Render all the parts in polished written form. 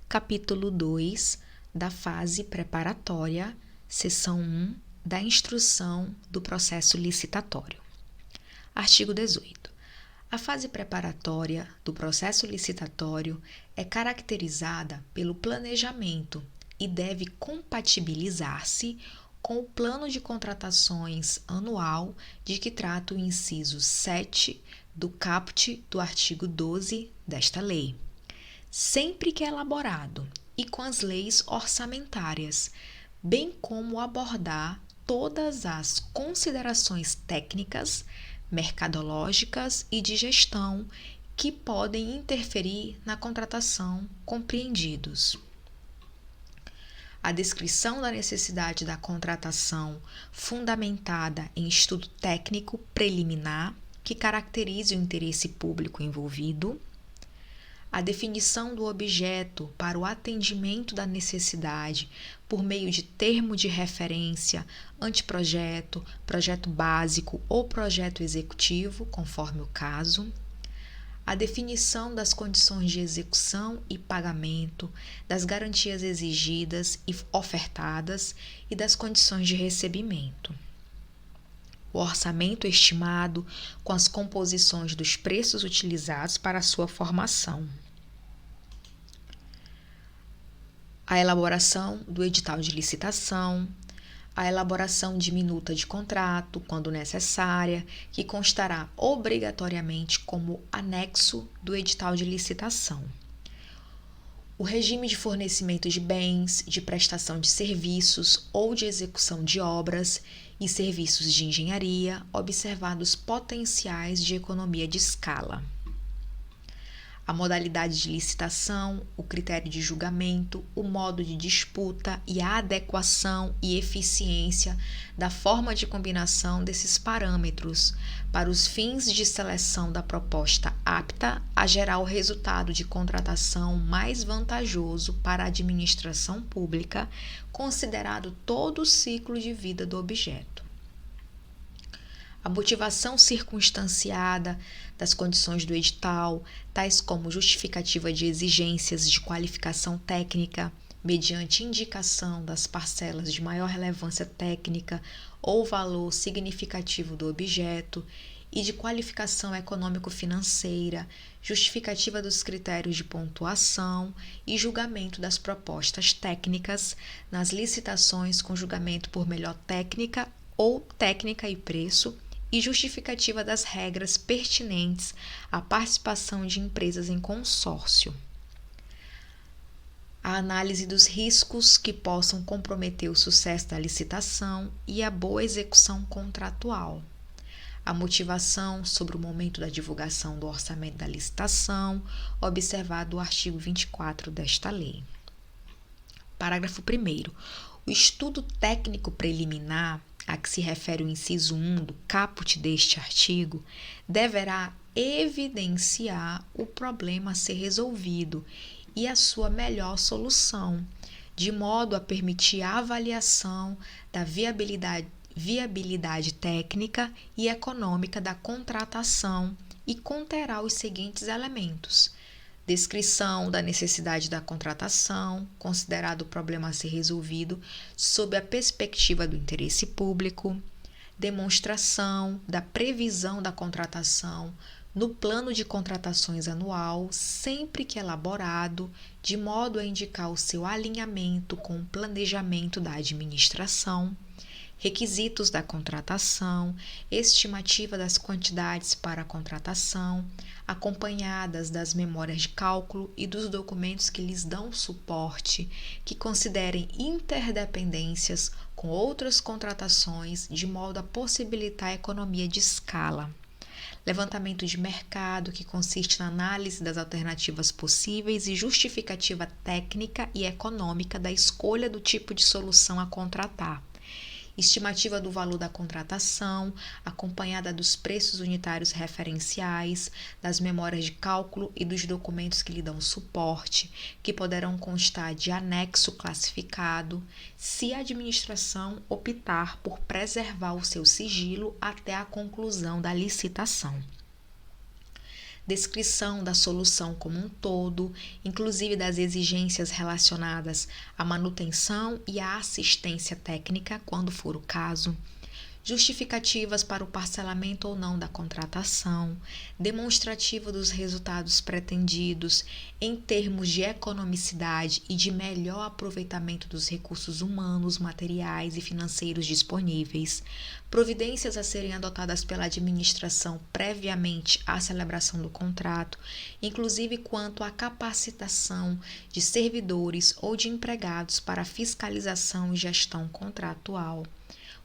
capítulo 2 da fase preparatória, seção 1 da instrução do processo licitatório. Artigo 18. A fase preparatória do processo licitatório é caracterizada pelo planejamento e deve compatibilizar-se com o plano de contratações anual de que trata o inciso 7 do caput do artigo 12 desta lei, sempre que elaborado, e com as leis orçamentárias, bem como abordar todas as considerações técnicas, mercadológicas e de gestão que podem interferir na contratação, compreendidos a descrição da necessidade da contratação fundamentada em estudo técnico preliminar que caracterize o interesse público envolvido, a definição do objeto para o atendimento da necessidade por meio de termo de referência, anteprojeto, projeto básico ou projeto executivo, conforme o caso, a definição das condições de execução e pagamento, das garantias exigidas e ofertadas e das condições de recebimento. O orçamento estimado com as composições dos preços utilizados para a sua formação. A elaboração do edital de licitação, a elaboração de minuta de contrato, quando necessária, que constará obrigatoriamente como anexo do edital de licitação. O regime de fornecimento de bens, de prestação de serviços ou de execução de obras e serviços de engenharia, observados potenciais de economia de escala. A modalidade de licitação, o critério de julgamento, o modo de disputa e a adequação e eficiência da forma de combinação desses parâmetros para os fins de seleção da proposta apta a gerar o resultado de contratação mais vantajoso para a administração pública, considerado todo o ciclo de vida do objeto. A motivação circunstanciada das condições do edital, tais como justificativa de exigências de qualificação técnica, mediante indicação das parcelas de maior relevância técnica ou valor significativo do objeto, e de qualificação econômico-financeira, justificativa dos critérios de pontuação e julgamento das propostas técnicas nas licitações com julgamento por melhor técnica ou técnica e preço, e justificativa das regras pertinentes à participação de empresas em consórcio. A análise dos riscos que possam comprometer o sucesso da licitação e a boa execução contratual. A motivação sobre o momento da divulgação do orçamento da licitação, observado o artigo 24 desta lei. Parágrafo 1º. O estudo técnico preliminar a que se refere o inciso 1 do caput deste artigo, deverá evidenciar o problema a ser resolvido e a sua melhor solução, de modo a permitir a avaliação da viabilidade técnica e econômica da contratação e conterá os seguintes elementos: descrição da necessidade da contratação, considerado o problema a ser resolvido sob a perspectiva do interesse público, demonstração da previsão da contratação no plano de contratações anual, sempre que elaborado, de modo a indicar o seu alinhamento com o planejamento da administração, requisitos da contratação, estimativa das quantidades para a contratação, acompanhadas das memórias de cálculo e dos documentos que lhes dão suporte, que considerem interdependências com outras contratações, de modo a possibilitar a economia de escala. Levantamento de mercado, que consiste na análise das alternativas possíveis e justificativa técnica e econômica da escolha do tipo de solução a contratar. Estimativa do valor da contratação, acompanhada dos preços unitários referenciais, das memórias de cálculo e dos documentos que lhe dão suporte, que poderão constar de anexo classificado, se a administração optar por preservar o seu sigilo até a conclusão da licitação. descrição da solução como um todo, inclusive das exigências relacionadas à manutenção e à assistência técnica, quando for o caso, justificativas para o parcelamento ou não da contratação, demonstrativo dos resultados pretendidos em termos de economicidade e de melhor aproveitamento dos recursos humanos, materiais e financeiros disponíveis, providências a serem adotadas pela administração previamente à celebração do contrato, inclusive quanto à capacitação de servidores ou de empregados para fiscalização e gestão contratual,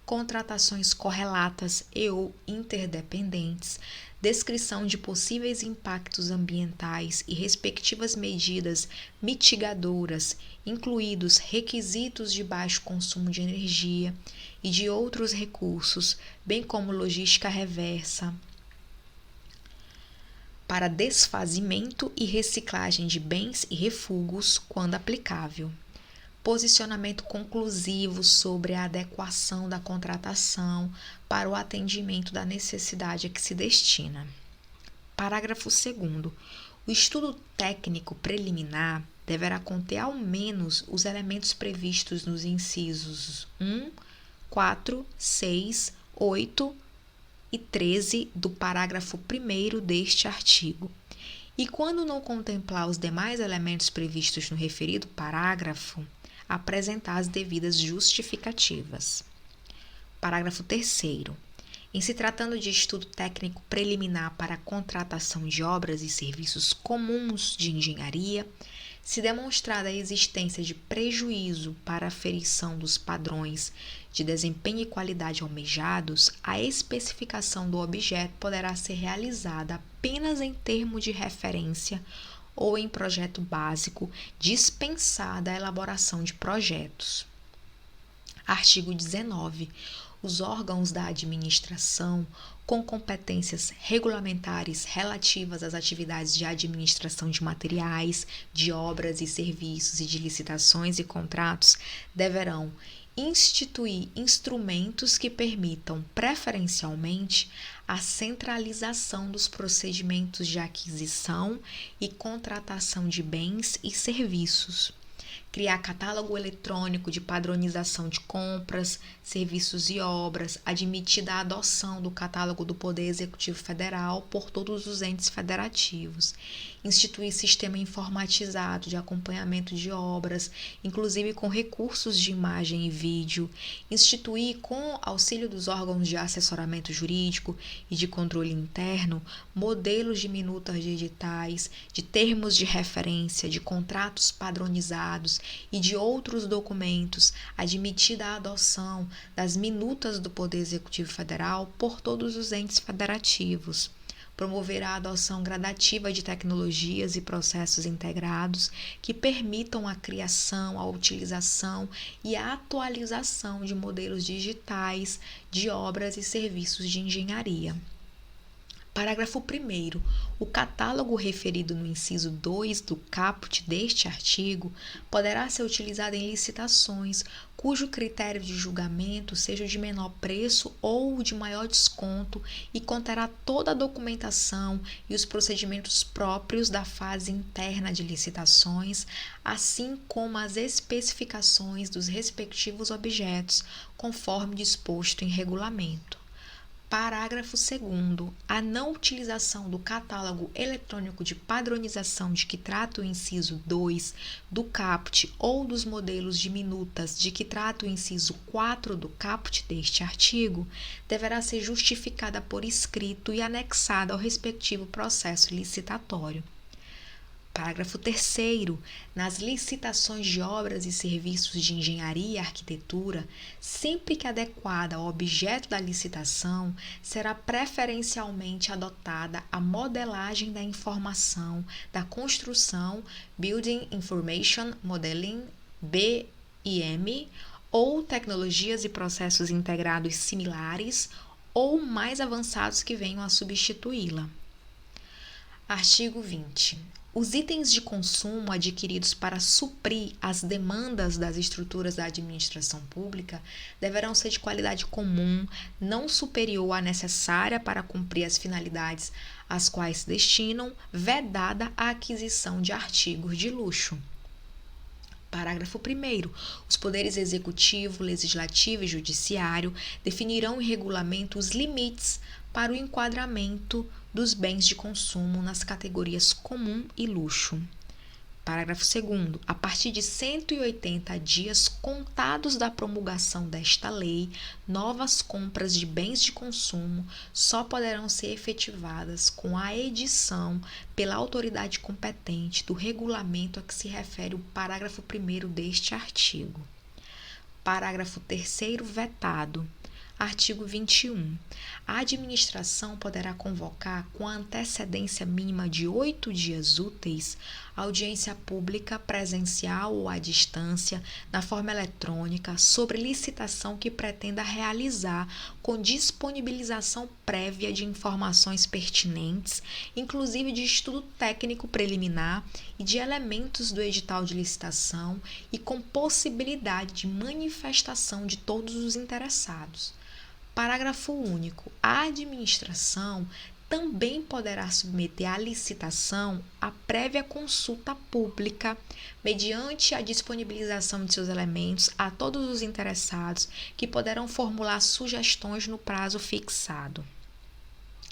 contratações correlatas e ou interdependentes, descrição de possíveis impactos ambientais e respectivas medidas mitigadoras, incluídos requisitos de baixo consumo de energia e de outros recursos, bem como logística reversa, para desfazimento e reciclagem de bens e refugos, quando aplicável. Posicionamento conclusivo sobre a adequação da contratação para o atendimento da necessidade a que se destina. Parágrafo 2º. O estudo técnico preliminar deverá conter ao menos os elementos previstos nos incisos 1, 4, 6, 8 e 13 do parágrafo 1º deste artigo. E quando não contemplar os demais elementos previstos no referido parágrafo, apresentar as devidas justificativas. Parágrafo 3º. Em se tratando de estudo técnico preliminar para a contratação de obras e serviços comuns de engenharia, se demonstrada a existência de prejuízo para a aferição dos padrões de desempenho e qualidade almejados, a especificação do objeto poderá ser realizada apenas em termo de referência ou em projeto básico, dispensada a elaboração de projetos. Artigo 19. Os órgãos da administração com competências regulamentares relativas às atividades de administração de materiais, de obras e serviços e de licitações e contratos deverão instituir instrumentos que permitam, preferencialmente, a centralização dos procedimentos de aquisição e contratação de bens e serviços, criar catálogo eletrônico de padronização de compras, serviços e obras, admitida a adoção do catálogo do Poder Executivo Federal por todos os entes federativos, instituir sistema informatizado de acompanhamento de obras, inclusive com recursos de imagem e vídeo, instituir, com auxílio dos órgãos de assessoramento jurídico e de controle interno, modelos de minutas de editais, de termos de referência, de contratos padronizados e de outros documentos, admitida a adoção das minutas do Poder Executivo Federal por todos os entes federativos. Promover a adoção gradativa de tecnologias e processos integrados que permitam a criação, a utilização e a atualização de modelos digitais de obras e serviços de engenharia. Parágrafo 1º. O catálogo referido no inciso 2 do caput deste artigo poderá ser utilizado em licitações cujo critério de julgamento seja o de menor preço ou o de maior desconto e conterá toda a documentação e os procedimentos próprios da fase interna de licitações, assim como as especificações dos respectivos objetos, conforme disposto em regulamento. Parágrafo 2º. A não utilização do catálogo eletrônico de padronização de que trata o inciso 2 do caput ou dos modelos de minutas de que trata o inciso 4 do caput deste artigo deverá ser justificada por escrito e anexada ao respectivo processo licitatório. Parágrafo 3º. Nas licitações de obras e serviços de engenharia e arquitetura, sempre que adequada ao objeto da licitação, será preferencialmente adotada a modelagem da informação da construção, Building Information Modeling, BIM, ou tecnologias e processos integrados similares ou mais avançados que venham a substituí-la. Artigo 20. Os itens de consumo adquiridos para suprir as demandas das estruturas da administração pública deverão ser de qualidade comum, não superior à necessária para cumprir as finalidades às quais se destinam, vedada a aquisição de artigos de luxo. Parágrafo 1º. Os poderes executivo, legislativo e judiciário definirão em regulamento os limites para o enquadramento dos bens de consumo nas categorias comum e luxo. Parágrafo 2º. A partir de 180 dias contados da promulgação desta lei, novas compras de bens de consumo só poderão ser efetivadas com a edição pela autoridade competente do regulamento a que se refere o parágrafo 1º deste artigo. Parágrafo 3º vetado. Artigo 21. A administração poderá convocar, com a antecedência mínima de 8 dias úteis, audiência pública presencial ou à distância, na forma eletrônica, sobre licitação que pretenda realizar com disponibilização prévia de informações pertinentes, inclusive de estudo técnico preliminar e de elementos do edital de licitação e com possibilidade de manifestação de todos os interessados. Parágrafo único. A administração também poderá submeter à licitação a prévia consulta pública, mediante a disponibilização de seus elementos a todos os interessados, que poderão formular sugestões no prazo fixado.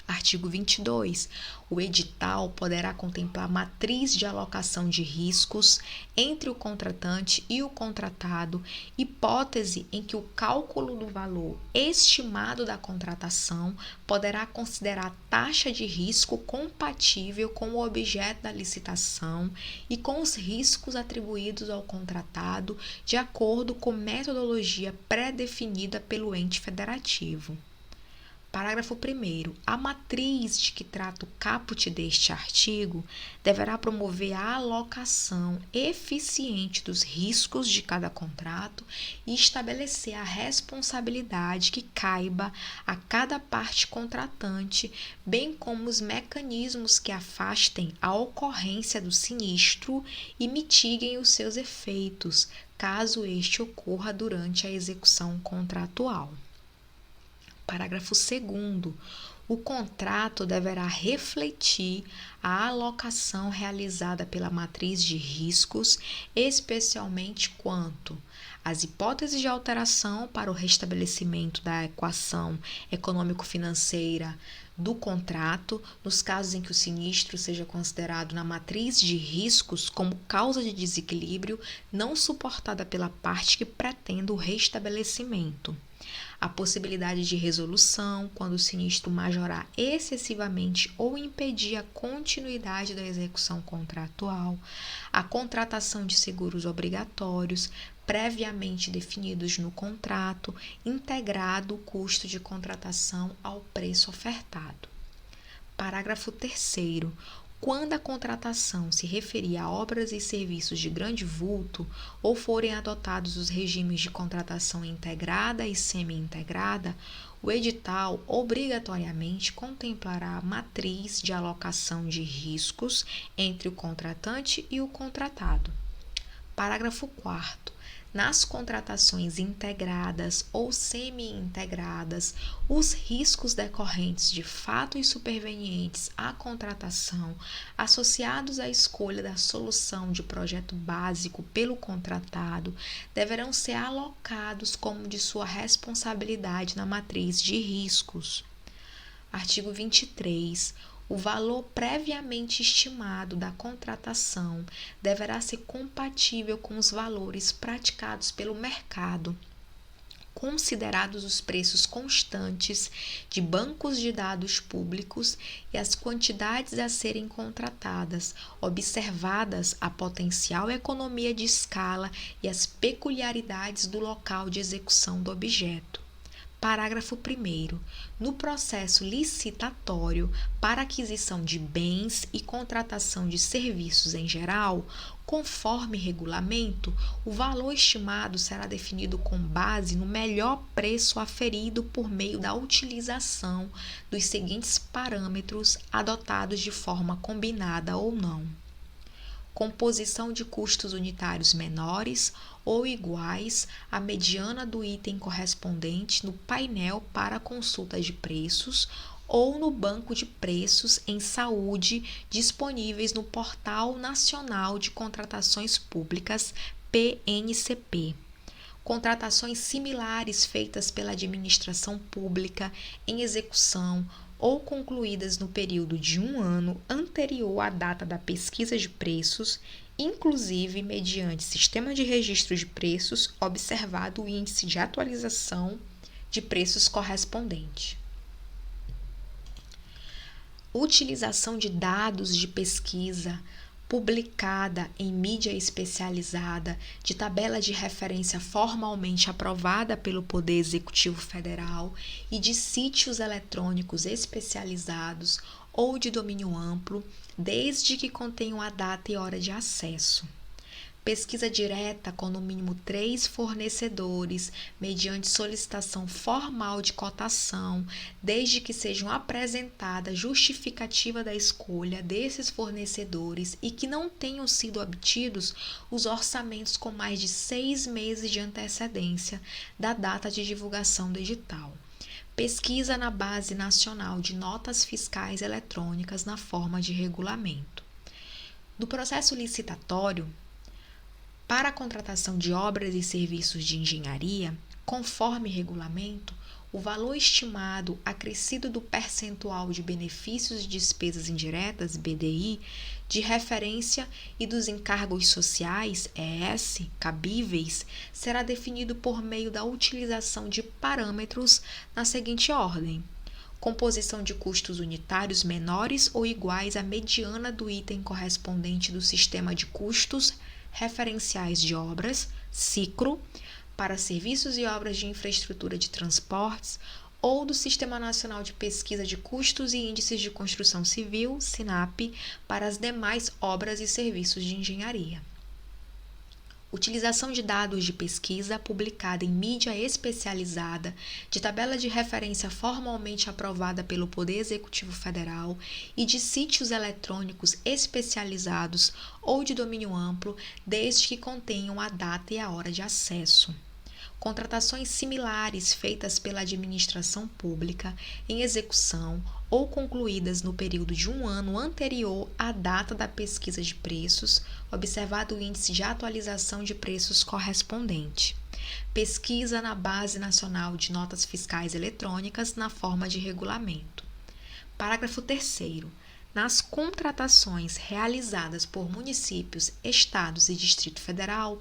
Artigo 22. O edital poderá contemplar matriz de alocação de riscos entre o contratante e o contratado, hipótese em que o cálculo do valor estimado da contratação poderá considerar taxa de risco compatível com o objeto da licitação e com os riscos atribuídos ao contratado, de acordo com metodologia pré-definida pelo ente federativo. Parágrafo 1º. A matriz de que trata o caput deste artigo deverá promover a alocação eficiente dos riscos de cada contrato e estabelecer a responsabilidade que caiba a cada parte contratante, bem como os mecanismos que afastem a ocorrência do sinistro e mitiguem os seus efeitos, caso este ocorra durante a execução contratual. Parágrafo 2º. O contrato deverá refletir a alocação realizada pela matriz de riscos, especialmente quanto às hipóteses de alteração para o restabelecimento da equação econômico-financeira do contrato, nos casos em que o sinistro seja considerado na matriz de riscos como causa de desequilíbrio não suportada pela parte que pretenda o restabelecimento. A possibilidade de resolução quando o sinistro majorar excessivamente ou impedir a continuidade da execução contratual, a contratação de seguros obrigatórios previamente definidos no contrato, integrado o custo de contratação ao preço ofertado. Parágrafo 3º. Quando a contratação se referir a obras e serviços de grande vulto ou forem adotados os regimes de contratação integrada e semi-integrada, o edital obrigatoriamente contemplará a matriz de alocação de riscos entre o contratante e o contratado. Parágrafo 4º. Nas contratações integradas ou semi-integradas, os riscos decorrentes de fato e supervenientes à contratação, associados à escolha da solução de projeto básico pelo contratado, deverão ser alocados como de sua responsabilidade na matriz de riscos. Artigo 23. O valor previamente estimado da contratação deverá ser compatível com os valores praticados pelo mercado, considerados os preços constantes de bancos de dados públicos e as quantidades a serem contratadas, observadas a potencial economia de escala e as peculiaridades do local de execução do objeto. Parágrafo 1º. No processo licitatório para aquisição de bens e contratação de serviços em geral, conforme regulamento, o valor estimado será definido com base no melhor preço aferido por meio da utilização dos seguintes parâmetros adotados de forma combinada ou não: composição de custos unitários menores ou iguais à mediana do item correspondente no painel para consulta de preços ou no banco de preços em saúde disponíveis no Portal Nacional de Contratações Públicas, PNCP. Contratações similares feitas pela administração pública em execução ou concluídas no período de 1 ano anterior à data da pesquisa de preços, inclusive mediante sistema de registro de preços, observado o índice de atualização de preços correspondente. Utilização de dados de pesquisa publicada em mídia especializada, de tabela de referência formalmente aprovada pelo Poder Executivo Federal e de sítios eletrônicos especializados ou de domínio amplo, desde que contenham a data e hora de acesso. Pesquisa direta com no mínimo 3 fornecedores, mediante solicitação formal de cotação, desde que sejam apresentada justificativa da escolha desses fornecedores e que não tenham sido obtidos os orçamentos com mais de 6 meses de antecedência da data de divulgação do edital. Pesquisa na Base Nacional de Notas Fiscais Eletrônicas na forma de regulamento. Do processo licitatório, para a contratação de obras e serviços de engenharia, conforme regulamento, o valor estimado acrescido do percentual de benefícios e despesas indiretas, BDI, de referência e dos encargos sociais, ES, cabíveis, será definido por meio da utilização de parâmetros na seguinte ordem: composição de custos unitários menores ou iguais à mediana do item correspondente do sistema de custos referenciais de obras, SICRO, para serviços e obras de infraestrutura de transportes ou do Sistema Nacional de Pesquisa de Custos e Índices de Construção Civil, SINAP, para as demais obras e serviços de engenharia. Utilização de dados de pesquisa publicada em mídia especializada, de tabela de referência formalmente aprovada pelo Poder Executivo Federal e de sítios eletrônicos especializados ou de domínio amplo, desde que contenham a data e a hora de acesso. Contratações similares feitas pela administração pública em execução ou concluídas no período de 1 ano anterior à data da pesquisa de preços, observado o índice de atualização de preços correspondente. Pesquisa na Base Nacional de Notas Fiscais Eletrônicas na forma de regulamento. Parágrafo 3º. Nas contratações realizadas por municípios, estados e Distrito Federal,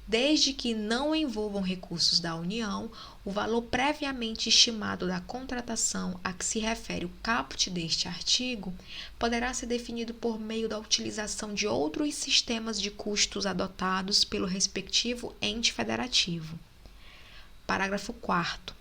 desde que não envolvam recursos da União, o valor previamente estimado da contratação a que se refere o caput deste artigo poderá ser definido por meio da utilização de outros sistemas de custos adotados pelo respectivo ente federativo. Parágrafo 4º.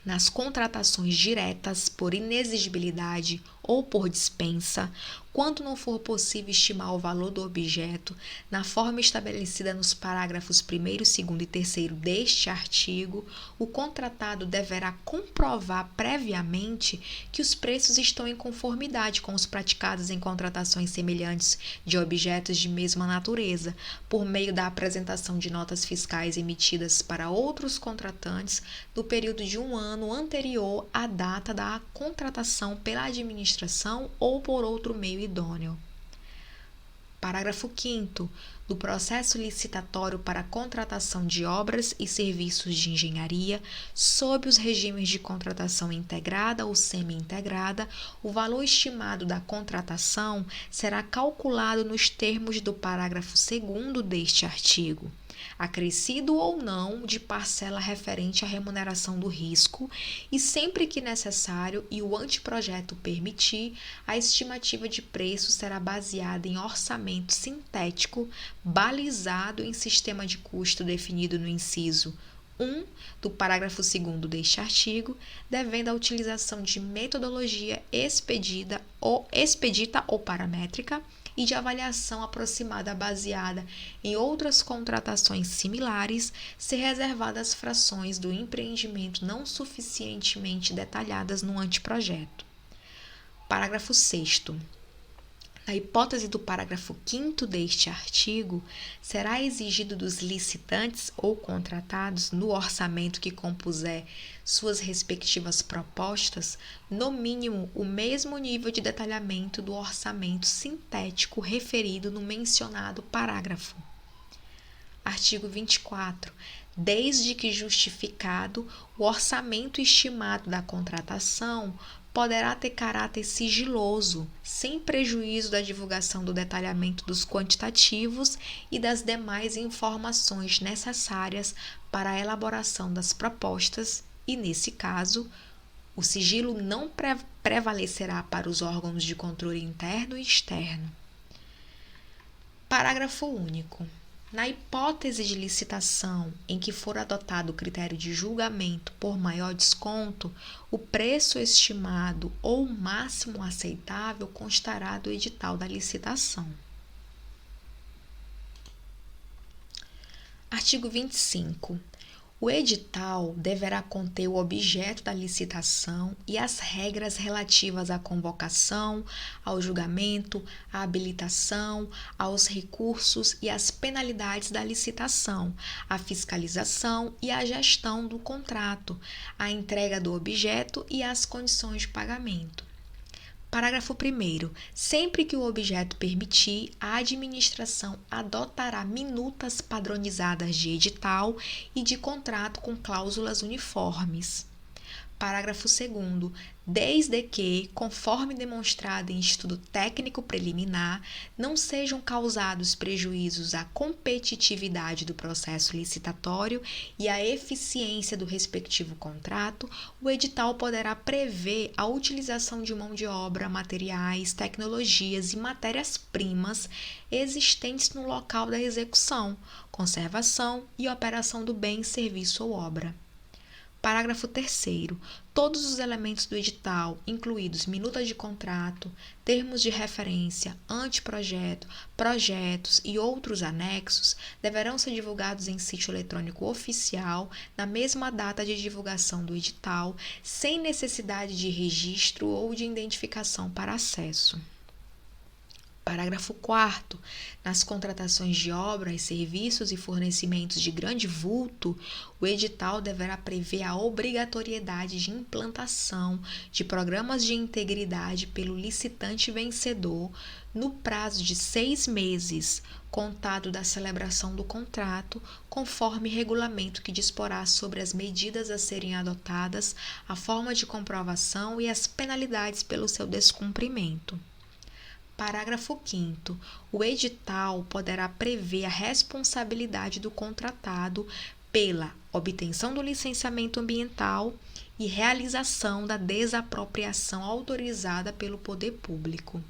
Nas contratações diretas por inexigibilidade ou por dispensa, quando não for possível estimar o valor do objeto na forma estabelecida nos parágrafos 1º, 2º e 3º deste artigo, o contratado deverá comprovar previamente que os preços estão em conformidade com os praticados em contratações semelhantes de objetos de mesma natureza, por meio da apresentação de notas fiscais emitidas para outros contratantes no período de 1 ano anterior à data da contratação pela administração ou por outro meio idôneo. Parágrafo 5º. Do processo licitatório para a contratação de obras e serviços de engenharia, sob os regimes de contratação integrada ou semi-integrada, o valor estimado da contratação será calculado nos termos do parágrafo 2º deste artigo, acrescido ou não de parcela referente à remuneração do risco, e sempre que necessário e o anteprojeto permitir, a estimativa de preço será baseada em orçamento sintético, balizado em sistema de custo definido no inciso 1 do parágrafo 2º deste artigo, devendo a utilização de metodologia expedita ou paramétrica e de avaliação aproximada baseada em outras contratações similares, ser reservadas frações do empreendimento não suficientemente detalhadas no anteprojeto. Parágrafo 6º. Na hipótese do parágrafo 5º deste artigo, será exigido dos licitantes ou contratados, no orçamento que compuser suas respectivas propostas, no mínimo o mesmo nível de detalhamento do orçamento sintético referido no mencionado parágrafo. Artigo 24. Desde que justificado, o orçamento estimado da contratação poderá ter caráter sigiloso, sem prejuízo da divulgação do detalhamento dos quantitativos e das demais informações necessárias para a elaboração das propostas e, nesse caso, o sigilo não prevalecerá para os órgãos de controle interno e externo. Parágrafo único. Na hipótese de licitação em que for adotado o critério de julgamento por maior desconto, o preço estimado ou máximo aceitável constará do edital da licitação. Artigo 25. O edital deverá conter o objeto da licitação e as regras relativas à convocação, ao julgamento, à habilitação, aos recursos e às penalidades da licitação, à fiscalização e à gestão do contrato, à entrega do objeto e às condições de pagamento. Parágrafo 1º. Sempre que o objeto permitir, a administração adotará minutas padronizadas de edital e de contrato com cláusulas uniformes. Parágrafo 2º. Desde que, conforme demonstrado em estudo técnico preliminar, não sejam causados prejuízos à competitividade do processo licitatório e à eficiência do respectivo contrato, o edital poderá prever a utilização de mão de obra, materiais, tecnologias e matérias-primas existentes no local da execução, conservação e operação do bem, serviço ou obra. Parágrafo 3º. Todos os elementos do edital, incluídos minuta de contrato, termos de referência, anteprojeto, projetos e outros anexos, deverão ser divulgados em sítio eletrônico oficial na mesma data de divulgação do edital, sem necessidade de registro ou de identificação para acesso. Parágrafo 4º. Nas contratações de obras, serviços e fornecimentos de grande vulto, o edital deverá prever a obrigatoriedade de implantação de programas de integridade pelo licitante vencedor no prazo de 6 meses, contado da celebração do contrato, conforme regulamento que disporá sobre as medidas a serem adotadas, a forma de comprovação e as penalidades pelo seu descumprimento. Parágrafo 5º. O edital poderá prever a responsabilidade do contratado pela obtenção do licenciamento ambiental e realização da desapropriação autorizada pelo poder público.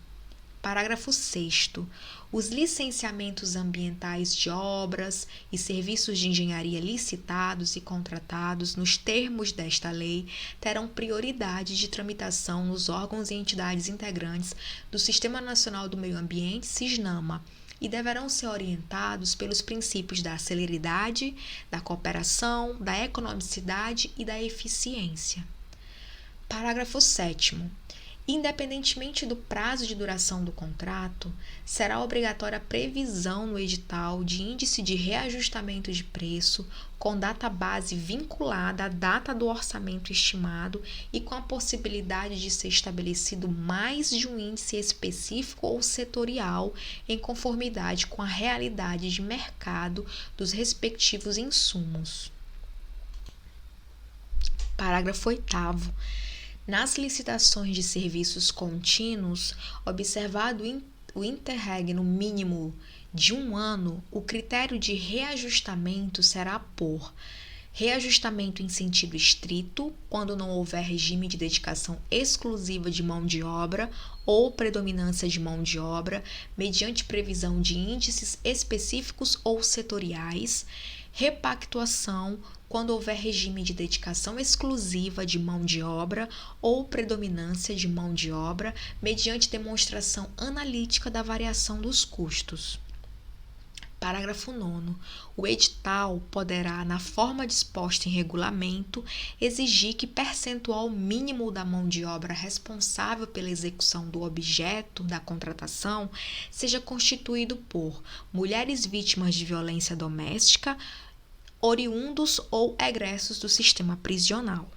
Parágrafo 6º. Os licenciamentos ambientais de obras e serviços de engenharia licitados e contratados nos termos desta lei terão prioridade de tramitação nos órgãos e entidades integrantes do Sistema Nacional do Meio Ambiente, SISNAMA, e deverão ser orientados pelos princípios da celeridade, da cooperação, da economicidade e da eficiência. Parágrafo 7º. Independentemente do prazo de duração do contrato, será obrigatória a previsão no edital de índice de reajustamento de preço com data base vinculada à data do orçamento estimado e com a possibilidade de ser estabelecido mais de um índice específico ou setorial em conformidade com a realidade de mercado dos respectivos insumos. Parágrafo 8º. Nas licitações de serviços contínuos, observado o interregno mínimo de 1 ano, o critério de reajustamento será por reajustamento em sentido estrito, quando não houver regime de dedicação exclusiva de mão de obra ou predominância de mão de obra, mediante previsão de índices específicos ou setoriais, repactuação quando houver regime de dedicação exclusiva de mão de obra ou predominância de mão de obra mediante demonstração analítica da variação dos custos. Parágrafo 9º. O edital poderá, na forma disposta em regulamento, exigir que percentual mínimo da mão de obra responsável pela execução do objeto da contratação seja constituído por mulheres vítimas de violência doméstica, oriundos ou egressos do sistema prisional.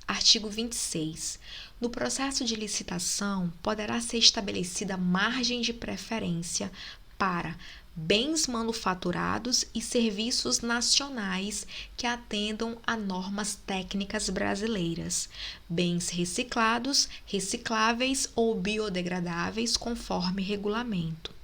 Artigo 26. No processo de licitação, poderá ser estabelecida margem de preferência para bens manufaturados e serviços nacionais que atendam a normas técnicas brasileiras, bens reciclados, recicláveis ou biodegradáveis conforme regulamento.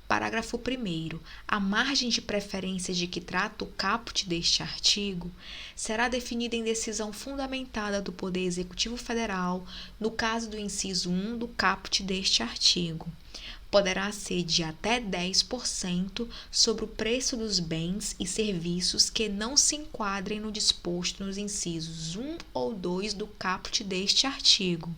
Parágrafo 1º. A margem de preferência de que trata o caput deste artigo será definida em decisão fundamentada do Poder Executivo Federal, no caso do inciso 1 do caput deste artigo. Poderá ser de até 10% sobre o preço dos bens e serviços que não se enquadrem no disposto nos incisos 1 ou 2 do caput deste artigo.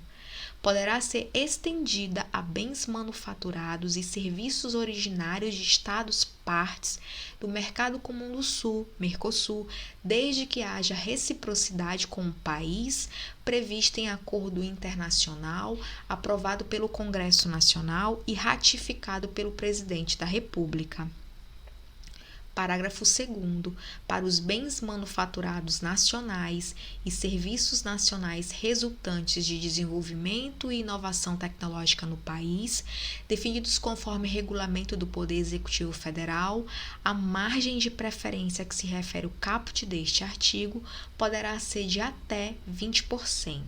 Poderá ser estendida a bens manufaturados e serviços originários de Estados partes do Mercado Comum do Sul, Mercosul, desde que haja reciprocidade com o país prevista em acordo internacional aprovado pelo Congresso Nacional e ratificado pelo Presidente da República. Parágrafo 2º. Para os bens manufaturados nacionais e serviços nacionais resultantes de desenvolvimento e inovação tecnológica no país, definidos conforme regulamento do Poder Executivo Federal, a margem de preferência a que se refere o caput deste artigo poderá ser de até 20%.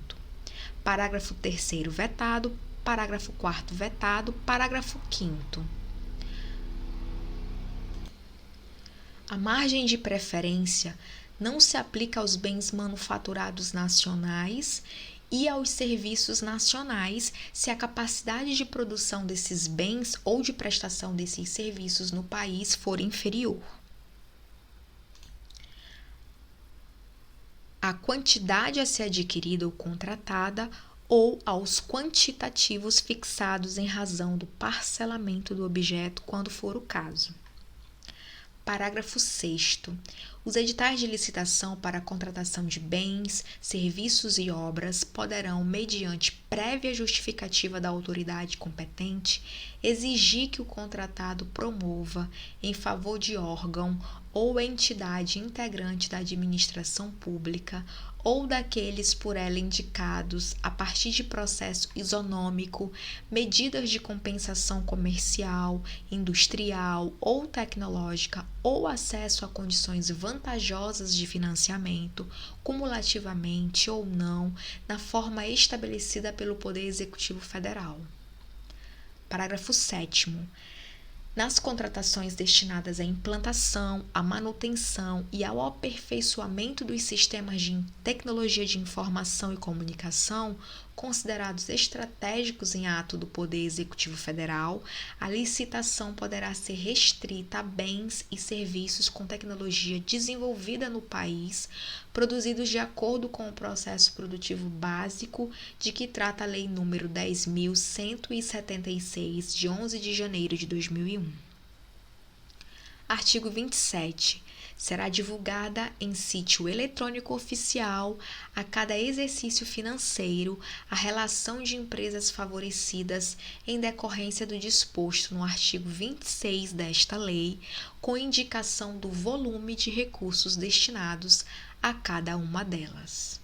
Parágrafo 3º vetado. Parágrafo 4º vetado. Parágrafo 5º. A margem de preferência não se aplica aos bens manufaturados nacionais e aos serviços nacionais se a capacidade de produção desses bens ou de prestação desses serviços no país for inferior à quantidade a ser adquirida ou contratada ou aos quantitativos fixados em razão do parcelamento do objeto, quando for o caso. Parágrafo 6º. Os editais de licitação para a contratação de bens, serviços e obras poderão, mediante prévia justificativa da autoridade competente, exigir que o contratado promova, em favor de órgão ou entidade integrante da administração pública ou daqueles por ela indicados, a partir de processo isonômico, medidas de compensação comercial, industrial ou tecnológica ou acesso a condições vantajosas de financiamento, cumulativamente ou não, na forma estabelecida pelo Poder Executivo Federal. Parágrafo 7º. Nas contratações destinadas à implantação, à manutenção e ao aperfeiçoamento dos sistemas de tecnologia de informação e comunicação, considerados estratégicos em ato do Poder Executivo Federal, a licitação poderá ser restrita a bens e serviços com tecnologia desenvolvida no país, produzidos de acordo com o processo produtivo básico de que trata a Lei nº 10.176, de 11 de janeiro de 2001. Artigo 27. Será divulgada em sítio eletrônico oficial, a cada exercício financeiro, a relação de empresas favorecidas em decorrência do disposto no artigo 26 desta lei, com indicação do volume de recursos destinados a cada uma delas.